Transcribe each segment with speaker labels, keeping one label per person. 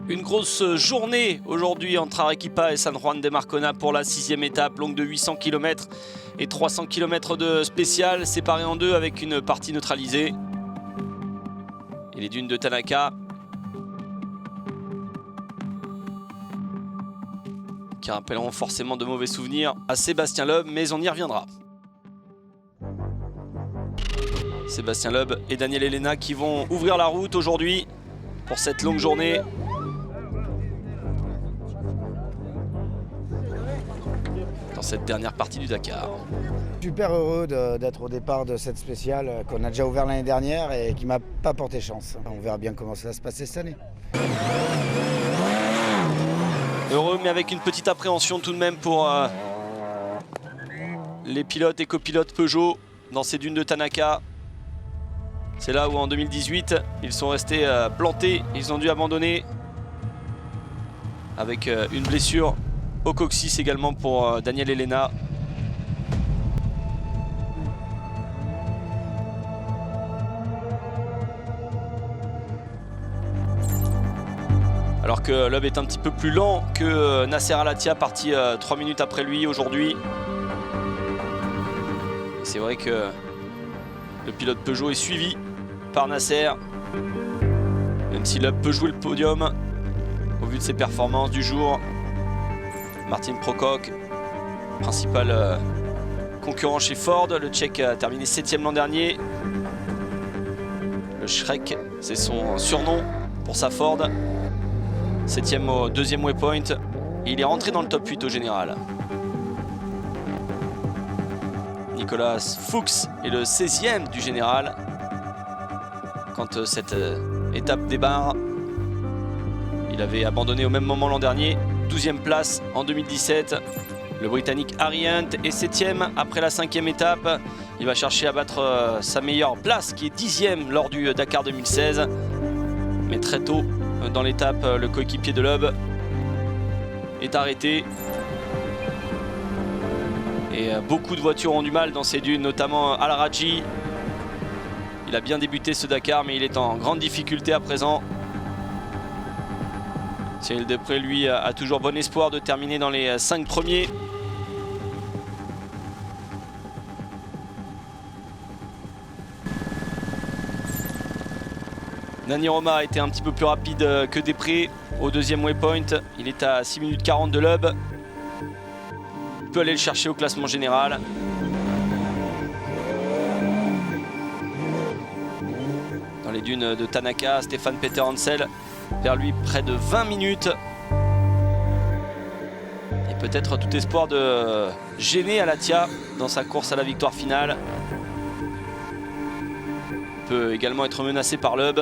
Speaker 1: Une grosse journée aujourd'hui entre Arequipa et San Juan de Marcona pour la 6e étape, longue de 800 km et 300 km de spécial, séparée en deux avec une partie neutralisée. Et les dunes de Tanaka, qui rappelleront forcément de mauvais souvenirs à Sébastien Loeb, mais on y reviendra. Sébastien Loeb et Daniel Elena qui vont ouvrir la route aujourd'hui pour cette longue journée. Dans cette dernière partie du Dakar.
Speaker 2: Super heureux d'être au départ de cette spéciale qu'on a déjà ouvert l'année dernière et qui m'a pas porté chance. On verra bien comment ça va se passer cette année.
Speaker 1: Heureux mais avec une petite appréhension tout de même pour les pilotes et copilotes Peugeot dans ces dunes de Tanaka. C'est là où en 2018 ils sont restés plantés, ils ont dû abandonner avec une blessure au coccyx également pour Daniel Elena. Alors que Loeb est un petit peu plus lent que Nasser Al-Attiyah, parti 3 minutes après lui aujourd'hui. C'est vrai que le pilote Peugeot est suivi par Nasser, même si Loeb peut jouer le podium au vu de ses performances du jour. Martin Prokop, principal concurrent chez Ford, le Tchèque a terminé 7e l'an dernier. Le Shrek, c'est son surnom pour sa Ford. 7e au 2e waypoint, et il est rentré dans le top 8 au général. Nicolas Fuchs est le 16e du général quand cette étape débarre. Il avait abandonné au même moment l'an dernier. 12e place en 2017. Le Britannique Harry Hunt est 7e après la 5e étape. Il va chercher à battre sa meilleure place qui est 10e lors du Dakar 2016. Mais très tôt dans l'étape, le coéquipier de Loeb est arrêté. Et beaucoup de voitures ont du mal dans ces dunes, notamment Al-Rajhi. Il a bien débuté ce Dakar, mais il est en grande difficulté à présent. Cyril Després, lui, a toujours bon espoir de terminer dans les 5 premiers. Nani Roma a été un petit peu plus rapide que Després au 2e waypoint. Il est à 6 minutes 40 de Loeb. Il peut aller le chercher au classement général. Dans les dunes de Tanaka, Stefan Peter Hansel vers lui près de 20 minutes. Et peut-être tout espoir de gêner Al-Attiyah dans sa course à la victoire finale. Il peut également être menacé par Loeb.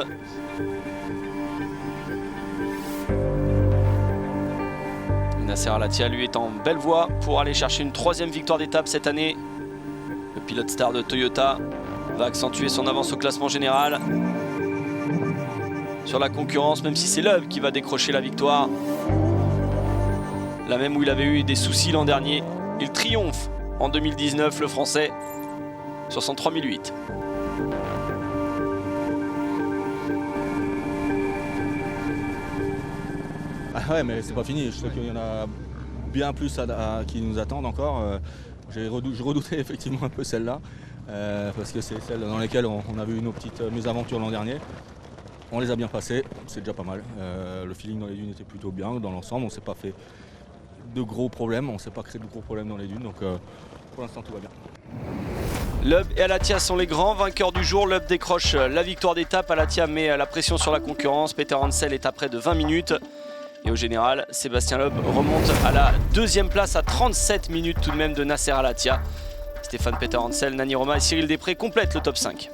Speaker 1: Nasser Al-Attiyah lui est en belle voie pour aller chercher une 3e victoire d'étape cette année. Le pilote star de Toyota va accentuer son avance au classement général. Sur la concurrence, même si c'est Loeb qui va décrocher la victoire. Là même où il avait eu des soucis l'an dernier, il triomphe en 2019, le Français, sur son 3008.
Speaker 3: Ah ouais, mais c'est pas fini. Je sais qu'il y en a bien plus qui nous attendent encore. Je redoutais effectivement un peu celle-là, parce que c'est celle dans laquelle on avait eu nos petites mésaventures l'an dernier. On les a bien passées, c'est déjà pas mal. Le feeling dans les dunes était plutôt bien dans l'ensemble. On ne s'est pas fait de gros problèmes, on ne s'est pas créé de gros problèmes dans les dunes, donc pour l'instant tout va bien.
Speaker 1: Loeb et Al-Attiyah sont les grands vainqueurs du jour. Loeb décroche la victoire d'étape, Al-Attiyah met la pression sur la concurrence. Peter Hansel est à près de 20 minutes. Et au général, Sébastien Loeb remonte à la 2e place à 37 minutes tout de même de Nasser Al-Attiyah. Stéphane Peter Hansel, Nani Roma et Cyril Després complètent le top 5.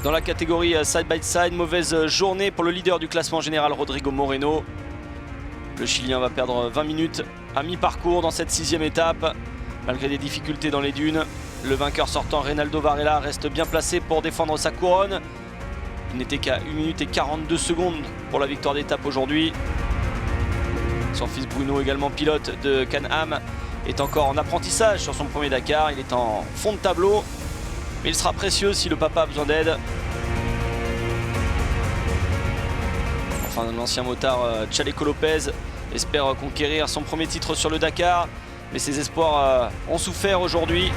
Speaker 1: Dans la catégorie side by side, mauvaise journée pour le leader du classement général Rodrigo Moreno. Le Chilien va perdre 20 minutes à mi-parcours dans cette 6e étape. Malgré des difficultés dans les dunes, le vainqueur sortant Reynaldo Varela reste bien placé pour défendre sa couronne. Il n'était qu'à 1 minute et 42 secondes pour la victoire d'étape aujourd'hui. Son fils Bruno, également pilote de Can-Am, est encore en apprentissage sur son premier Dakar. Il est en fond de tableau. Mais il sera précieux si le papa a besoin d'aide. Enfin, l'ancien motard Chaleco Lopez espère conquérir son premier titre sur le Dakar. Mais ses espoirs ont souffert aujourd'hui.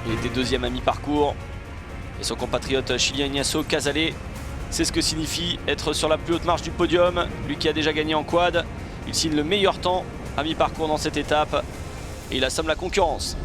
Speaker 1: Il était deuxième à mi-parcours. Et son compatriote chilien Ignacio Casale, c'est ce que signifie être sur la plus haute marche du podium. Lui qui a déjà gagné en quad, il signe le meilleur temps à mi-parcours dans cette étape. Et il assomme la concurrence.